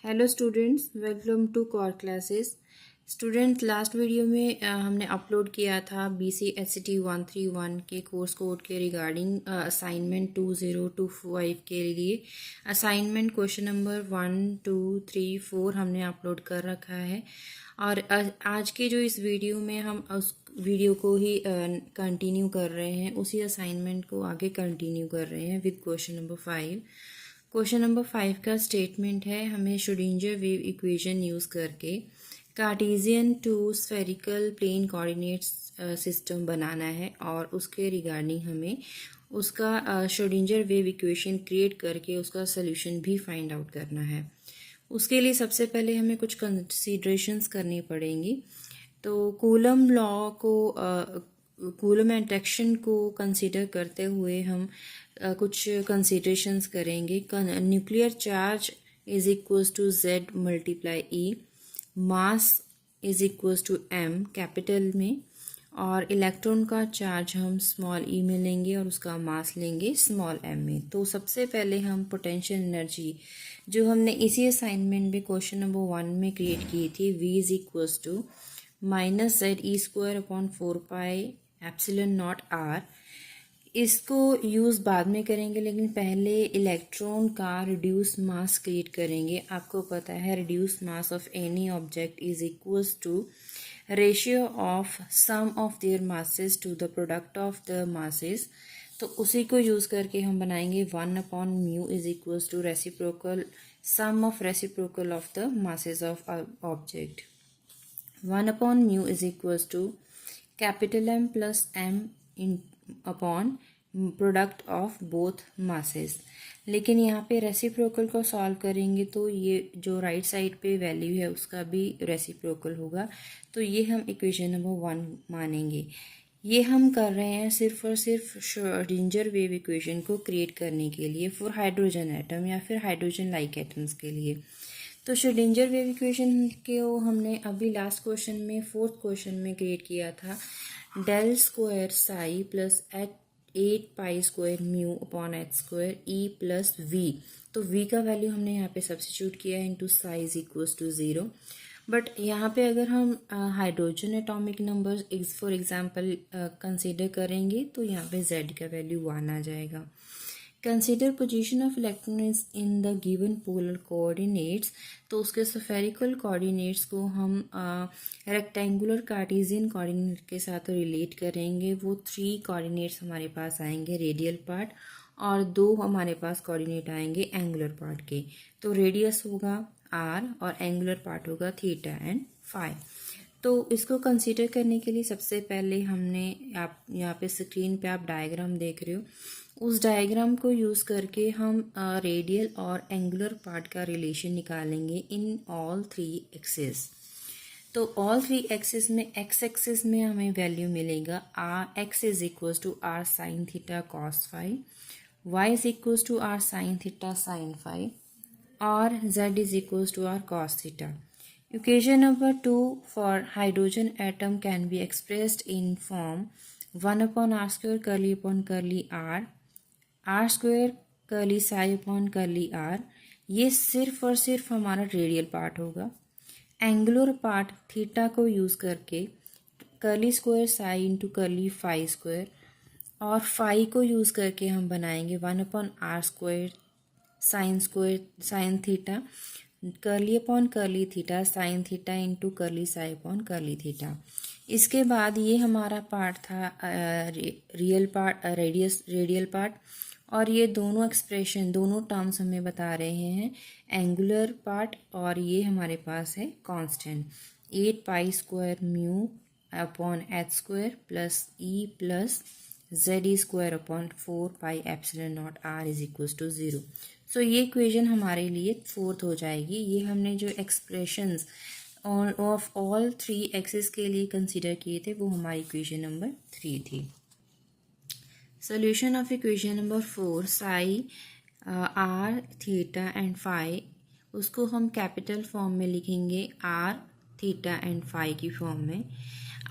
Hello students, welcome to core classes. Student, last video में हमने upload किया था BCSCT 131 के कोर्स कोड के रिगार्डिंग असाइनमेंट 2025 के लिए असाइनमेंट क्वेश्चन नंबर 1, 2, 3, 4 हमने अपलोड कर रखा है। और आज के जो इस वीडियो में हम उस वीडियो को ही कंटिन्यू कर रहे हैं, उसी असाइनमेंट को आगे कंटिन्यू कर रहे हैं with question number 5। Question number 5 का स्टेटमेंट है, हमें श्रोडिंगर वेव इक्वेशन यूज़ करके Cartesian to spherical plane coordinates system बनाना है और उसके रिगार्डिंग हमें उसका श्रोडिंगर वेव इक्वेशन क्रिएट करके उसका सोल्यूशन भी फाइंड आउट करना है। उसके लिए सबसे पहले हमें कुछ कंसीडरेशंस करनी पड़ेंगी। तो कूलम लॉ को कूलम इंटरेक्शन को कंसीडर करते हुए हम कुछ कंसीडरेशंस करेंगे। Nuclear charge is equals to Z multiply E, mass is equals to M capital में, और इलेक्ट्रॉन का चार्ज हम स्मॉल e में लेंगे और उसका मास लेंगे स्मॉल m में। तो सबसे पहले हम पोटेंशियल एनर्जी जो हमने इसी असाइनमेंट में क्वेश्चन नंबर 1 में क्रिएट की थी, V is equals to -ZE² / इसको यूज़ बाद में करेंगे, लेकिन पहले इलेक्ट्रॉन का रिड्यूस मास क्रिएट करेंगे। आपको पता है reduce mass of any object is equals to ratio of sum of their masses to the product of the masses. तो उसी को यूज़ करके हम बनाएंगे 1/μ is equals to reciprocal sum of reciprocal of the masses of object. 1/μ is equals to capital M plus M in upon product of both masses. लेकिन यहाँ पे reciprocal को सॉल्व करेंगे तो ये जो राइट साइड पे वैल्यू है उसका भी रेसिप्रोकल होगा, तो ये हम इक्वेशन नंबर 1 मानेंगे। ये हम कर रहे हैं सिर्फ और सिर्फ श्रोडिंगर वेव इक्वेशन को क्रिएट करने के लिए फॉर हाइड्रोजन एटम या फिर हाइड्रोजन लाइक एटम्स के लिए। तो श्रोडिंगर वेव इक्वेशन को हमने अभी लास्ट क्वेश्चन में 4th क्वेश्चन में क्रिएट किया था, del square psi plus 8 pi square mu upon h square E plus V। तो V का वैल्यू हमने यहाँ पे सब्स्टिट्यूट किया है into psi is equals to 0। But यहाँ पे अगर हम hydrogen atomic numbers for example consider करेंगे तो यहाँ पे Z का वैल्यू 1 आ जाएगा। Consider position of electrons in the given polar coordinates. तो उसके स्फेरिकल कोऑर्डिनेट्स को हम रेक्टेंगुलर कार्टेशियन कोऑर्डिनेट के साथ रिलेट करेंगे। वो 3 कोऑर्डिनेट्स हमारे पास आएंगे रेडियल पार्ट, और 2 हमारे पास कोऑर्डिनेट आएंगे एंगुलर पार्ट के। तो रेडियस होगा r और एंगुलर पार्ट होगा थीटा एंड फाई। तो इसको कंसीडर करने के लिए सबसे पहले हमने, आप यहाँ पे स्क्रीन पे आप डायग्राम देख रहे हो, उस डायग्राम को यूज़ करके हम रेडियल और एंगुलर पार्ट का रिलेशन निकालेंगे इन ऑल 3 एक्सिस। तो ऑल 3 एक्सिस में एक्स एक्सिस में हमें वैल्यू मिलेगा x is equals to r sine theta cos phi, y is equals to r sine theta sine phi, और z is equals to r cos theta. Equation number 2 for hydrogen atom can be expressed in form 1/r square curly upon curly r square curly psi upon curly r। ये सिर्फ और सिर्फ हमारा radial part होगा। Angular part theta को use करके curly square psi into curly phi square, और phi को यूज़ करके हम बनाएंगे 1/r square sine theta curly upon curly theta sine theta into curly psi upon curly theta. इसके बाद ये हमारा पार्ट था रियल पार्ट रेडियल पार्ट, और ये दोनों एक्सप्रेशन दोनों टर्म्स हमें बता रहे हैं एंगुलर पार्ट, और ये हमारे पास है constant 8 pi square mu upon h square plus E plus ZE square upon 4 pi epsilon naught r is equals to 0। So ये इक्वेशन हमारे लिए 4th हो जाएगी। ये हमने जो एक्सप्रेशंस ऑफ ऑल 3 एक्सिस के लिए कंसीडर किए थे वो हमारी इक्वेशन नंबर 3 थी। Solution of equation number 4 psi r theta and phi, उसको हम कैपिटल फॉर्म में लिखेंगे r थीटा एंड फाई की फॉर्म में।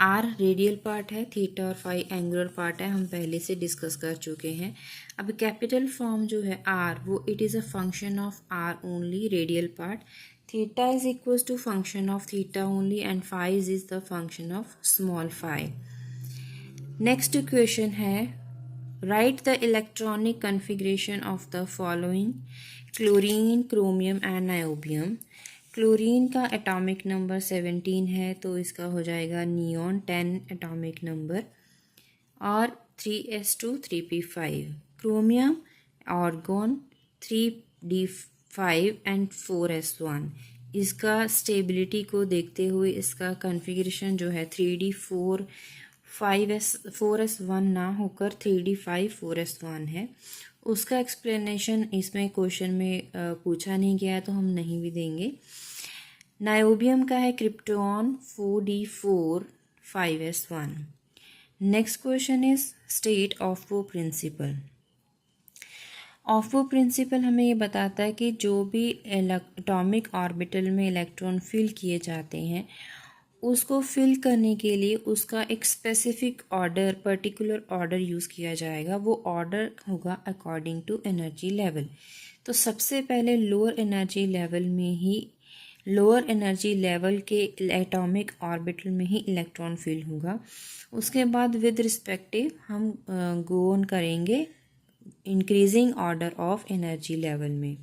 आर रेडियल पार्ट है, थीटा और फाई एंगुलर पार्ट है, हम पहले से डिस्कस कर चुके हैं। अब कैपिटल फॉर्म जो है आर, वो it is a function of R only, radial part. Theta is equal to function of theta only and phi is the function of small phi. Next question है, write the electronic configuration of the following: chlorine, chromium and niobium. Chlorine का atomic number 17 है, तो इसका हो जाएगा neon 10 atomic number और 3s2 3p5। Chromium argon 3d5 and 4s1। इसका stability को देखते हुए इसका कन्फिग्रेशन जो है 3d4 4s1 ना होकर 3d5 4s1 है। उसका एक्सप्लेनेशन इसमें क्वेश्चन में पूछा नहीं गया तो हम नहीं भी देंगे। नायोबियम का है krypton 4d4 5s1। Next question is state Aufbau principle. Aufbau principle हमें ये बताता है कि जो भी एटॉमिक ऑर्बिटल में इलेक्ट्रॉन फिल किए जाते हैं उसको फिल करने के लिए उसका एक specific order, particular order use किया जाएगा। वो ऑर्डर होगा अकॉर्डिंग टू एनर्जी लेवल। तो सबसे पहले लोअर एनर्जी लेवल के एटॉमिक ऑर्बिटल में ही इलेक्ट्रॉन फिल होगा। उसके बाद विद रिस्पेक्टिव हम गो ऑन करेंगे increasing order of energy level में।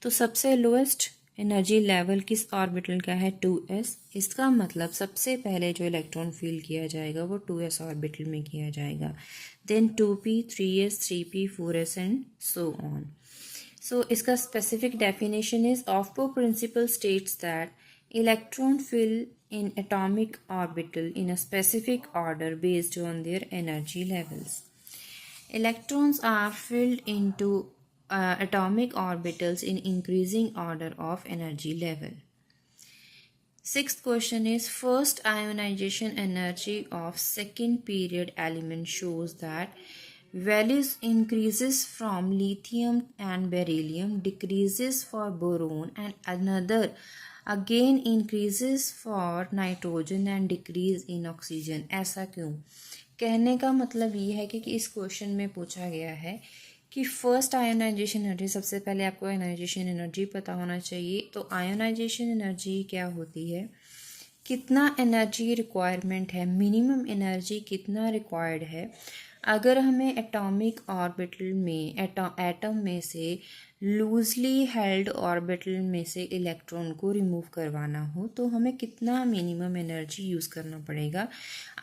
तो सबसे लोएस्ट एनर्जी लेवल किस ऑर्बिटल का है? 2s। इसका मतलब सबसे पहले जो इलेक्ट्रॉन फिल किया जाएगा वो 2s ऑर्बिटल में किया जाएगा, then 2p 3s 3p 4s and so on. So इसका specific definition is Aufbau principle states that electron fill in atomic orbital in a specific order based on their energy levels. Electrons are filled into atomic orbitals in increasing order of energy level. Sixth question is, first ionization energy of second period element shows that values increases from lithium and beryllium, decreases for boron, and another again increases for nitrogen and decrease in oxygen। ऐसा क्यों? कहने का मतलब ये है कि इस question में पूछा गया है कि फर्स्ट आयोनाइजेशन एनर्जी, सबसे पहले आपको आयोनाइजेशन एनर्जी पता होना चाहिए। तो आयोनाइजेशन एनर्जी क्या होती है, कितना एनर्जी रिक्वायरमेंट है, मिनिमम एनर्जी कितना रिक्वायर्ड है। अगर हमें एटॉमिक ऑर्बिटल में एटम में से लूजली हेल्ड ऑर्बिटल में से इलेक्ट्रॉन को रिमूव करवाना हो तो हमें कितना मिनिमम एनर्जी यूज़ करना पड़ेगा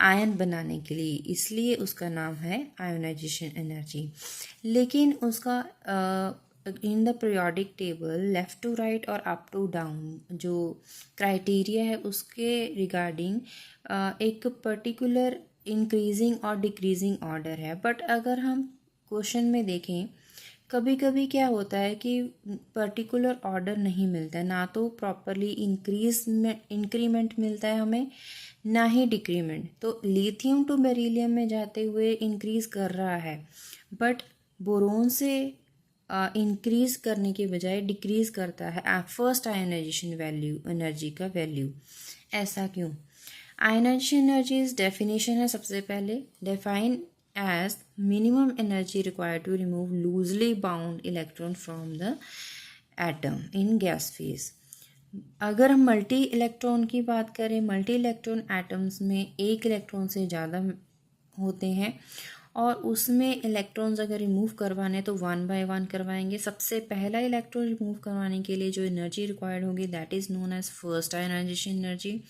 आयन बनाने के लिए, इसलिए उसका नाम है आयोनाइजेशन एनर्जी। लेकिन उसका in the periodic table left to right और अप टू डाउन जो क्राइटेरिया है उसके रिगार्डिंग एक पर्टिकुलर इंक्रीजिंग और डिक्रीजिंग ऑर्डर है। बट अगर हम क्वेश्चन में देखें, कभी कभी क्या होता है कि पर्टिकुलर ऑर्डर नहीं मिलता है, ना तो प्रॉपरली इंक्रीमेंट मिलता है हमें, ना ही डिक्रीमेंट। तो लिथियम टू बेरिलियम में जाते हुए इंक्रीज कर रहा है, बट बोरोन से इंक्रीज करने के बजाय डिक्रीज करता है फर्स्ट आयोनाइजेशन वैल्यू, एनर्जी का वैल्यू। ऐसा क्यों? आयोनाइजेशन एनर्जी डेफिनेशन है, सबसे पहले define as minimum energy required to remove loosely bound electron from the atom in gas phase. अगर हम मल्टी इलेक्ट्रॉन की बात करें, मल्टी इलेक्ट्रॉन एटम्स में एक इलेक्ट्रॉन से ज़्यादा होते हैं और उसमें इलेक्ट्रॉन्स अगर रिमूव करवाने तो 1 बाय 1 करवाएंगे। सबसे पहला इलेक्ट्रॉन रिमूव करवाने के लिए जो एनर्जी रिक्वायर्ड होगी that is known as first ionisation energy.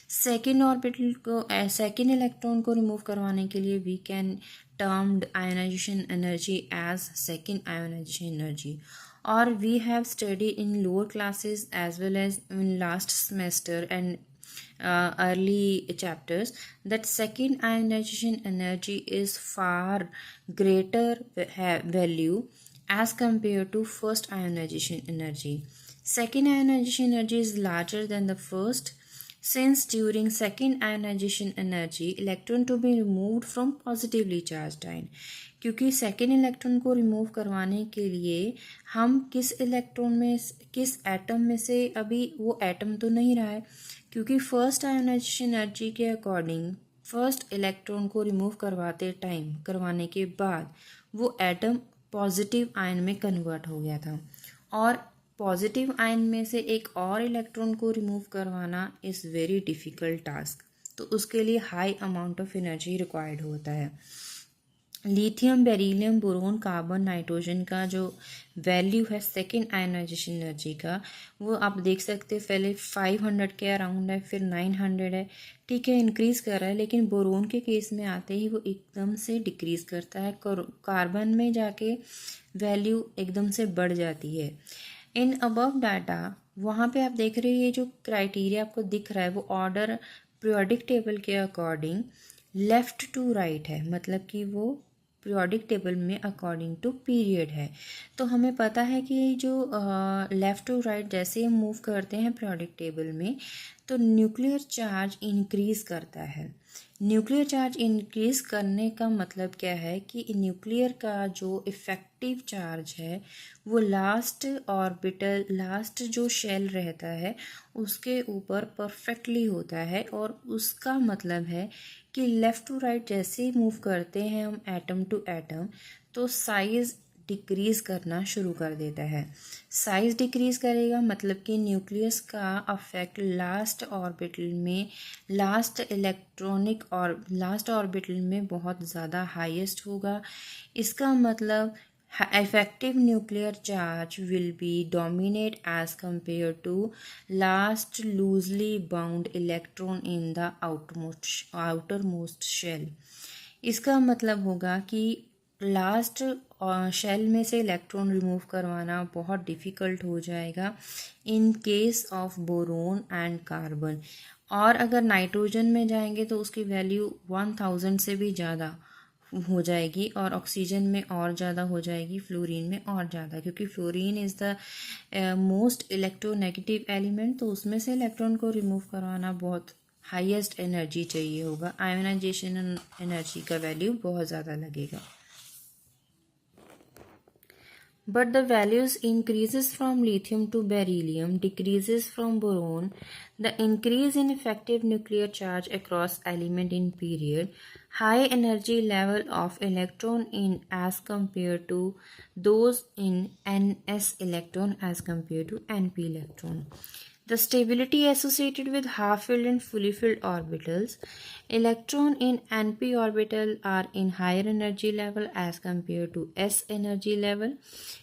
Second orbital को, सेकेंड इलेक्ट्रॉन को रिमूव करवाने के लिए we can termed ionisation energy as second ionisation energy. और we have study in lower classes as well as in last semester and early chapters that second ionization energy is far greater value as compared to first ionization energy. Second ionization energy is larger than the first, since during second ionization energy electron to be removed from positively charged ion। क्योंकि second electron को remove करवाने के लिए हम किस electron में, किस atom में से, अभी वो एटम तो नहीं रहा है, क्योंकि फर्स्ट आयोनाइजेशन एनर्जी के अकॉर्डिंग फर्स्ट इलेक्ट्रॉन को रिमूव करवाने के बाद वो एटम पॉजिटिव आयन में कन्वर्ट हो गया था, और पॉजिटिव आयन में से एक और इलेक्ट्रॉन को रिमूव करवाना इज़ वेरी डिफ़िकल्ट टास्क, तो उसके लिए high amount of energy required होता है। Lithium, beryllium, boron, carbon, nitrogen का जो वैल्यू है सेकेंड आयनाइजेशन एनर्जी का, वो आप देख सकते हैं पहले 500 के अराउंड है, फिर 900 है, ठीक है, इंक्रीज़ कर रहा है। लेकिन बोरोन के केस में आते ही वो एकदम से डिक्रीज़ करता है, कार्बन में जाके वैल्यू एकदम से बढ़ जाती है। इन अबव डाटा वहाँ पे आप देख रहे हैं, ये जो क्राइटेरिया आपको दिख रहा है वो ऑर्डर पीरियोडिक टेबल के अकॉर्डिंग लेफ़्ट टू राइट है, मतलब कि वो पीरियोडिक टेबल में अकॉर्डिंग टू पीरियड है। तो हमें पता है कि जो लेफ़्ट टू राइट जैसे हम मूव करते हैं पीरियोडिक टेबल में, तो न्यूक्लियर चार्ज इंक्रीज़ करता है। न्यूक्लियर चार्ज इंक्रीज़ करने का मतलब क्या है कि न्यूक्लियर का जो इफ़ेक्टिव चार्ज है वो लास्ट जो शेल रहता है उसके ऊपर परफेक्टली होता है, और उसका मतलब है कि लेफ़्ट टू राइट जैसे ही मूव करते हैं हम एटम टू एटम, तो साइज़ डिक्रीज़ करना शुरू कर देता है। साइज़ डिक्रीज़ करेगा मतलब कि न्यूक्लियस का अफेक्ट लास्ट ऑर्बिटल में बहुत ज़्यादा हाईएस्ट होगा। इसका मतलब effective nuclear charge will be dominate as compared to last loosely bound electron in the outermost shell। इसका मतलब होगा कि लास्ट शेल में से इलेक्ट्रॉन रिमूव करवाना बहुत डिफ़िकल्ट हो जाएगा in case of boron and carbon, और अगर नाइट्रोजन में जाएंगे तो उसकी वैल्यू 1000 से भी ज़्यादा हो जाएगी, और ऑक्सीजन में और ज़्यादा हो जाएगी, फ्लोरीन में और ज़्यादा, क्योंकि fluorine is the most electronegative element, तो उसमें से इलेक्ट्रॉन को रिमूव करवाना बहुत हाईएस्ट एनर्जी चाहिए होगा। आयोनाइजेशन एनर्जी का वैल्यू बहुत ज़्यादा लगेगा। But the values increases from lithium to beryllium, decreases from boron. The increase in effective nuclear charge across element in period, high energy level of electron in as compared to those in ns electron as compared to np electron. The stability associated with half-filled and fully filled orbitals. Electron in np orbital are in higher energy level as compared to s energy level.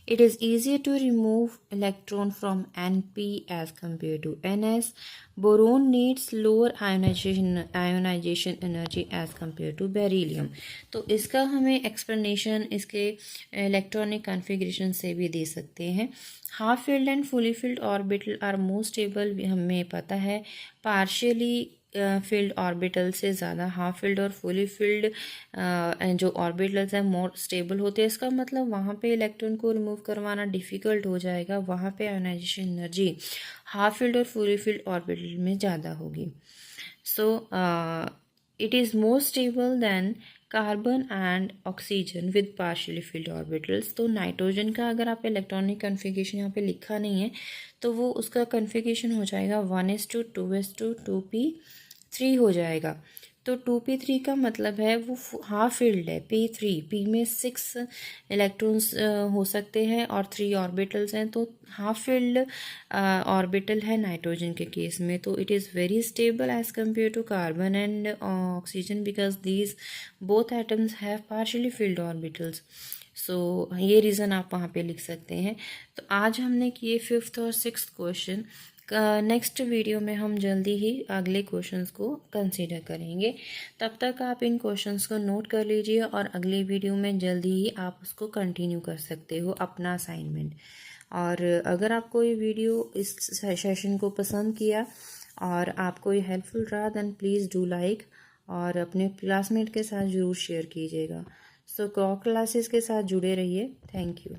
It is easier to remove electron from np as compared to ns. Boron needs lower ionization energy as compared to beryllium. तो इसका हमें explanation इसके electronic configuration से भी दे सकते हैं। Half filled and fully filled orbital are more stable, हमें पता है पार्शियली फिल्ड ऑर्बिटल से ज़्यादा हाफ फिल्ड और फुली फिल्ड जो ऑर्बिटल्स हैं मोर स्टेबल होते हैं। इसका मतलब वहाँ पे इलेक्ट्रॉन को रिमूव करवाना डिफ़िकल्ट हो जाएगा, वहाँ पे आयोनाइजेशन एनर्जी हाफ फिल्ड और फुली फिल्ड ऑर्बिटल में ज़्यादा होगी। So it is more stable then carbon and oxygen with partially field orbitals. तो नाइट्रोजन का अगर आप इलेक्ट्रॉनिक कन्फिगरेशन यहाँ पे लिखा नहीं है तो वो उसका कन्फिगरेशन हो जाएगा 1s2 2s2 2p3 हो जाएगा। तो 2p3 का मतलब है वो हाफ फील्ड है, p में 6 इलेक्ट्रॉन्स हो सकते हैं और 3 ऑर्बिटल्स हैं, तो हाफ फील्ड ऑर्बिटल है नाइट्रोजन के केस में। तो it is very stable as compare to carbon and oxygen because these both atoms have partially filled orbitals. So ये रीज़न आप वहाँ पे लिख सकते हैं। तो आज हमने किए 5th और 6th क्वेश्चन। नेक्स्ट वीडियो में हम जल्दी ही अगले क्वेश्चंस को कंसीडर करेंगे। तब तक आप इन क्वेश्चंस को नोट कर लीजिए और अगले वीडियो में जल्दी ही आप उसको कंटिन्यू कर सकते हो अपना असाइनमेंट। और अगर आपको ये वीडियो इस सेशन को पसंद किया और आपको ये हेल्पफुल रहा देन प्लीज़ डू लाइक और अपने क्लासमेट के साथ ज़रूर शेयर कीजिएगा। सो क्लॉक क्लासेस के साथ जुड़े रहिए। Thank you.